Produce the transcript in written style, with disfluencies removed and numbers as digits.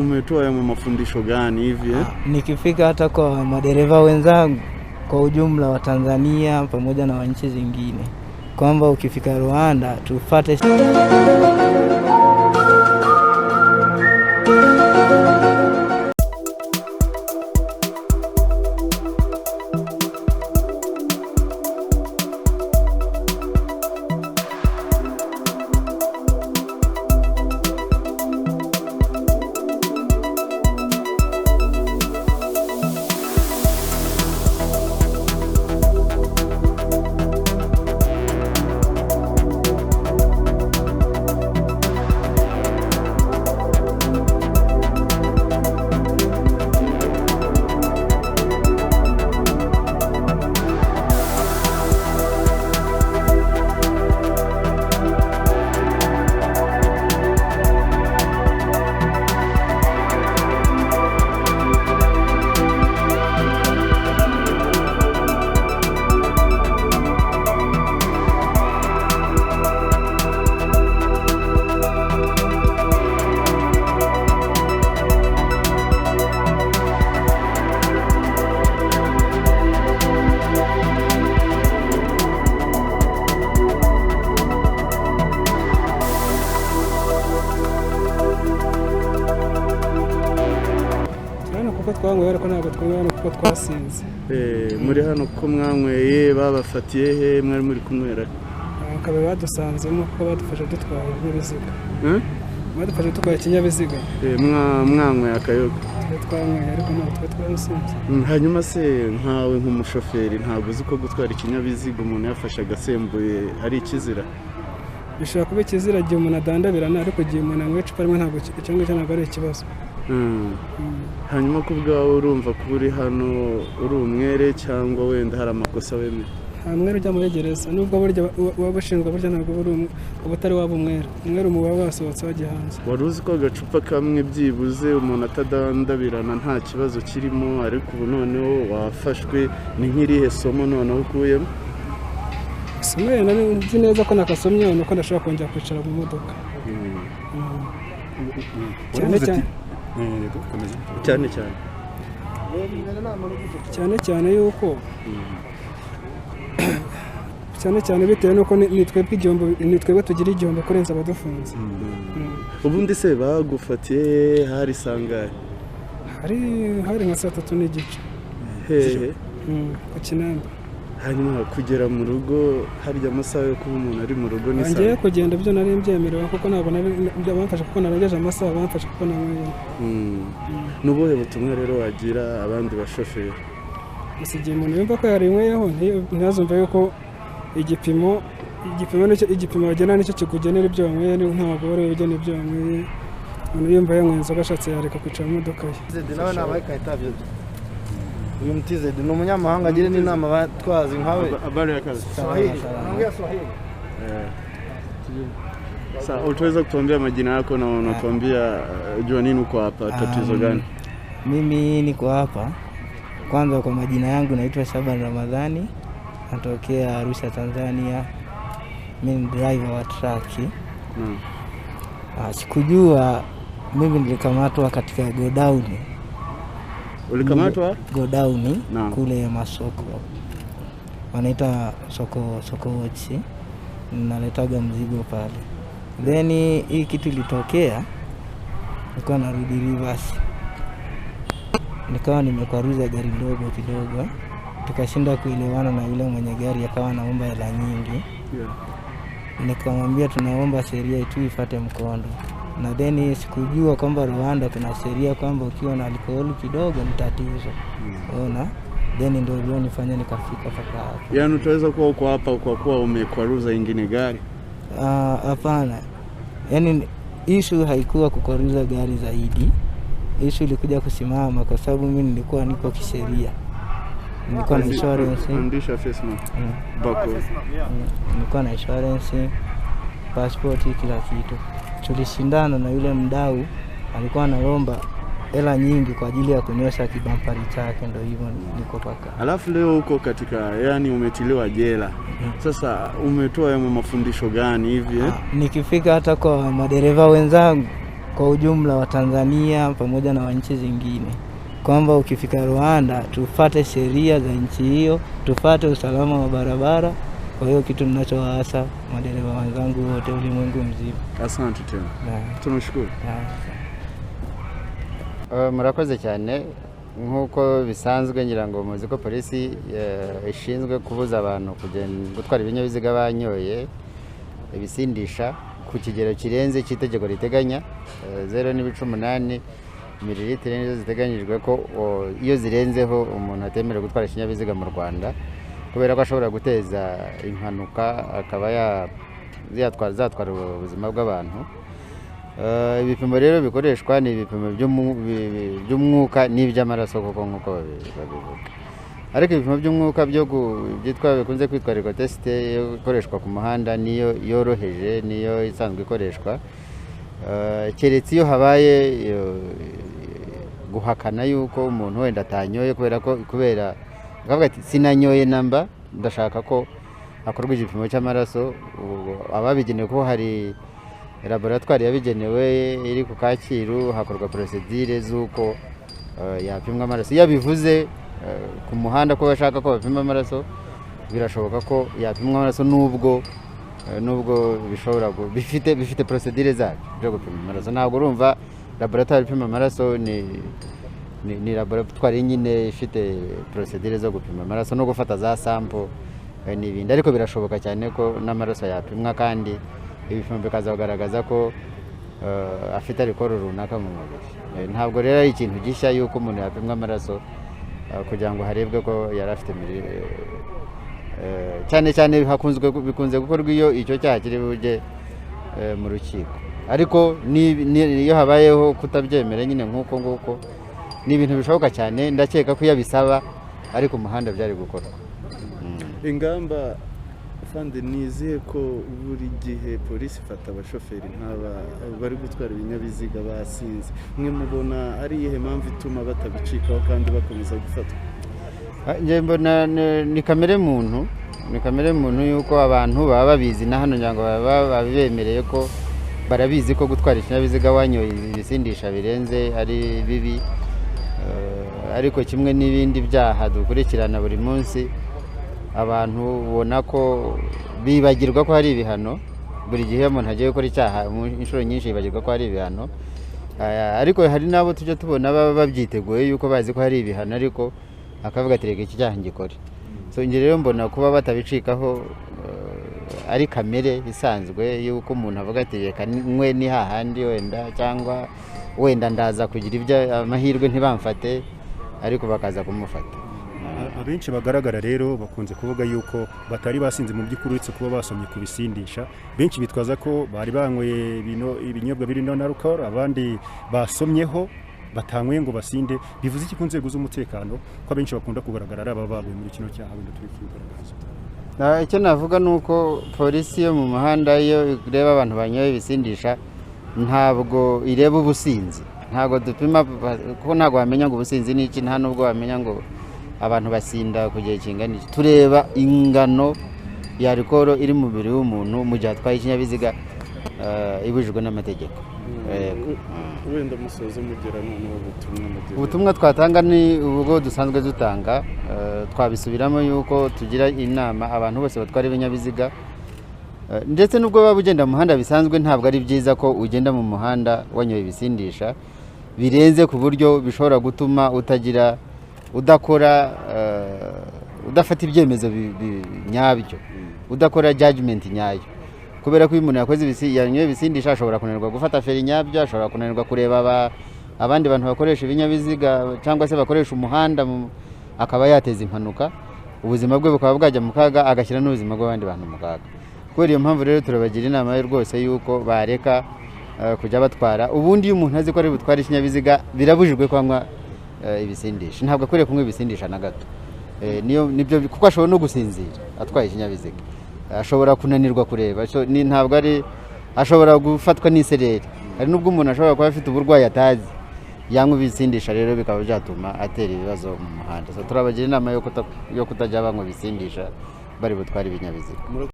umetoa ya mafundisho gani hivi? Nikifika hata kwa madereva wenzangu kwa ujumla wa Tanzania pamoja na wa nchi zingine, kwamba ukifika Rwanda tufuate twanywera ko ntabwo twanywa kuko twasinze. Muri hano ko mwanyweye babafatiye he mwari muri kunywera? Akaba badusanzemo ko badufasha dutwara ibinyabiziga. Badufasha dutwara ikinyabiziga. Mwanyweye akayoga? Twanyweye ariko ntabwo twasinze. Hanyuma se nkawe nk'umushoferi ntabwo uzi ko gutwara ikinyabiziga umuntu yafashe agasembuye ari ikizira? Bishobora kuba ikizira igihe umuntu adandabirana, ariko igihe umuntu anywa icupa rimwe ntabwo ntabwo ari ikibazo. Hanyuma ko ubwawe urumva ko uri hano uri umwere cyangwa wenda hari amakosa wemeye? Nta mwere ujya muri gereza, nubwo burya waba ushinzwe burya ntabwo uba utari waba umwere. Umwere umuba wasohotse wagiye hanze. Wari uzi ko agacupa kamwe byibuze umuntu atadandabirana nta kibazo kirimo, ariko ubu noneho wafashwe, ni nk'irihe somo noneho ukuyemo? Isomo nzi neza ko nakasomye nuko ndashobora kongera kwicara mu modoka. cyane yuko cyane bitewe nuko nitwebwe tugira igihombo kurenza abadufunze. Ubundi se bagufatiye hari sangahe? hari nka 3:30 n'igice. Hehe? Ku Kinamba. Hanyuma kugera mu rugo harya amasaha yo kuba umuntu ari mu rugo ni ngiye kugenda byo nari mbyemerewe kuko ntabwo bamfasha kuko narengeje amasaha, bamfasha kuko namwe. Nubuhe butumwa rero wagira abandi bashoferi? Musigiye umuntu yumva ko yarinweyeho ntazumva yuko igipimo bagena nicyo kikugenera ibyo wanyweye, ntabwo wari ugena ibyo wanyweye. Umuntu yumva yanyweye inzoga ashatse yareka kwicara mu modoka ye. Nawe nabaye kahitavyo. Uyu mtizedi ni umunyamahanga agira n'inama batwazi nkawe. Habari ya kazi? Swahili. Anaongea Swahili. Sasa utaweza kutuambia majina yako na unatuambia jua nini uko hapa, tatizo gani? Mimi niko hapa kwanza kwa majina yangu naitwa Shaban Ramadhani, natokea Arusha, Tanzania. Mimi ni driver wa truck. Sikujua mimi nilikamatwa katika godown. Ulikamatwa? Godown kule Masoko. Wanaita soko wochi. Naletaga mzigo pale. Then hii kitu ilitokea nilikuwa narudi reverse. Nikawa nimekwaruza gari ndogo kidogo. Tukashinda kuelewana na yule mwenye gari, akawa anaomba hela nyingi. Nikamwambia tunaomba sheria itu ifuate mkondo. Na then sikujua kwamba Rwanda kuna sheria kwamba ukiwa na alcohol kidogo ni tatizo. Ona? Then ndio ilionifanya nikafika mpaka hapa. Yaani utaweza kuwa uko hapa kwa kuwa umekwaruza ingine gari? Hapana. Yaani issue haikuwa kukwaruza gari zaidi. Issue ilikuja kusimama kwa sababu mimi nilikuwa nipo kisheria. Nilikuwa na insurance. Andisha Facebook. Bako. Nilikuwa na insurance, passport, kila kitu. Tulishindana na yule mdau, alikuwa anaomba hela nyingi kwa ajili ya kunyosha kibampari chake, ndio hivyo niko paka. Alafu leo uko katika, yani umetiliwa jela. Sasa umetoa mafundisho gani hivi? Nikifika hata kwa madereva wenzangu kwa ujumla wa Tanzania pamoja na wa nchi zingine, kwamba ukifika Rwanda tufuate sheria za nchi hiyo, tufuate usalama wa barabara. Kwa hiyo kitu ninachowaasa madereva wenzangu wote ulimwengu mzima. Asante tena. Tunashukuru. Murakoze cyane. Nk'uko bisanzwe ngira ngo muzi ko polisi ishinzwe kubuza abantu gutwara ibinyabiziga banyoye ibisindisha ku kigero kirenze cy'itegeko riteganya 0.8 mililitiro nizo ziteganyijwe ko iyo zirenzeho umuntu atemerewe gutwara ikinyabiziga mu Rwanda, kubera ko ashobora guteza impanuka akaba zatwara ubuzima bw'abantu. Ibipimo rero bikoreshwa ni ibipimo by'umwuka n'iby'amaraso koko nk'uko babivuga, ariko ibipimo by'umwuka byitwa bikunze kwitwa alcool test ikoreshwa ku muhanda niyo yoroheje, niyo isanzwe ikoreshwa, keretse iyo habaye guhakana yuko umuntu wenda atanyoye kubera akavuga ati sinanyoye namba, ndashaka ko hakorwa igipimo cy'amaraso. Ababigenewe ko hari laboratoire yabigenewe iri ku Kacyiru, hakorwa procedure z'uko yapimwa amaraso. Iyo bivuze ku muhanda ko bashaka ko bapima amaraso, birashoboka ko yapimwa amaraso nubwo bishobora bifite procedure zabyo byo gupima amaraso. Ntabwo urumva laboratoire ipima amaraso ni laboratoire nyine ifite procedure zo gupima amaraso no gufata za sample n'ibindi, ariko birashoboka cyane ko n'amaraso yapimwa kandi ibipimo bikazagaragaza ko afite alcohol runaka mu mubiri. Ntabwo rero ari ikintu gishya yuko umuntu yapimwa amaraso kugira ngo harebwe ko yari afite cyane bikunze gukorwa iyo icyo cyaha kiri bujye mu rukiko, ariko iyo habayeho kutabyemera nyine nk'uko ni ibintu bishoboka cyane. Ndakeka ko iyo bisaba ariko umuhanda byari gukorwa. Ingamba kandi nizihe ko buri gihe polisi ifata abashoferi nk'aba bari gutwara ibinyabiziga basinze, mwe mubona ari iyihe mpamvu ituma batabicikaho kandi bakomeza gufatwa? Nje mbona ni kamere muntu yuko abantu baba babizi, na hano nyango baba bemereye ko barabizi ko gutwara ikinyabiziga wanyoye ibisindisha birenze ari bibi, ariko kimwe n'ibindi byaha dukurikirana buri munsi abantu ubona ko bibagirwa ko hari ibihano. Buri gihe umuntu agiye gukora icyaha inshuro nyinshi yibagirwa ko hari ibihano, ariko hari nabo tujya tubona baba babyiteguye yuko bazi ko hari ibihano, ariko akavuga ati reka iki cyaha ngikore. So nge rero mbona kuba batabicikaho ari kamere isanzwe yuko umuntu avuga ati reka mwe ni hahandi wenda ndaza kugira ibyo amahirwe ntibamfate, ariko bakaza kumufata. Abenshi bagaragara rero bakunze kuvuga yuko batari basinze mu by'ukuri uretse kuba basomye ku bisindisha. Benshi bitwaza ko bari banyweye ibinyobwa birimo na alcohol, abandi basomyeho batanyweye ngo basinde. Bivuze iki ku nzego z'umutekano ko abenshi bakunda kugaragara ari abababuye muri kino cyaha wenda turi kugaragaza? Icyo navuga nuko polisi yo mu muhanda iyo ireba abantu banyoye ibisindisha ntabwo ireba ubusinzi, ntabwo dupima kuko ntabwo wamenya ngo ubusinzi ni iki, nta nubwo wamenya ngo abantu basinda ku gihe kingana iki. Tureba ingano ya alcohol iri mu mubiri w'umuntu mu gihe atwaye ikinyabiziga ibujijwe n'amategeko. Wenda musoze mugera ubutumwa twatanga ni ubwo dusanzwe dutanga, twabisubiramo yuko tugira inama abantu bose batwara ibinyabiziga, ndetse nubwo baba ugenda mu muhanda bisanzwe ntabwo ari byiza ko ugenda mu muhanda wanyoye ibisindisha birenze ku buryo bishobora gutuma udafata ibyemezo nyabyo, udakora judgment nyayo, kubera ko iyo umuntu yanyoye ibisindisha ashobora kunanirwa gufata feri nyabyo, ashobora kunanirwa kureba abandi bantu bakoresha ibinyabiziga cyangwa se bakoresha umuhanda, akaba yateza impanuka, ubuzima bwe bukaba bwajya mu kaga, agashyira n'ubuzima bw'abandi bantu mu kaga. Kubera iyo mpamvu rero turabagira inama rwose yuko bareka kujya batwara. Ubundi iyo umuntu azi ko ari butwara ikinyabiziga birabujijwe kwanywa ibisindisha, ntabwo akwiriye kunywa ibisindisha na gato. Nibyo kuko ashobora no gusinzira atwaye ikinyabiziga, ashobora kunanirwa kureba, ntabwo ari ashobora gufatwa n'isereri. Hari nubwo umuntu ashobora kuba afite uburwayi atazi, yanywa ibisindisha rero bikaba byatuma atera ibibazo mu muhanda. So turabagira inama yo kutajya banywa ibisindisha bari butwara ibinyabiziga.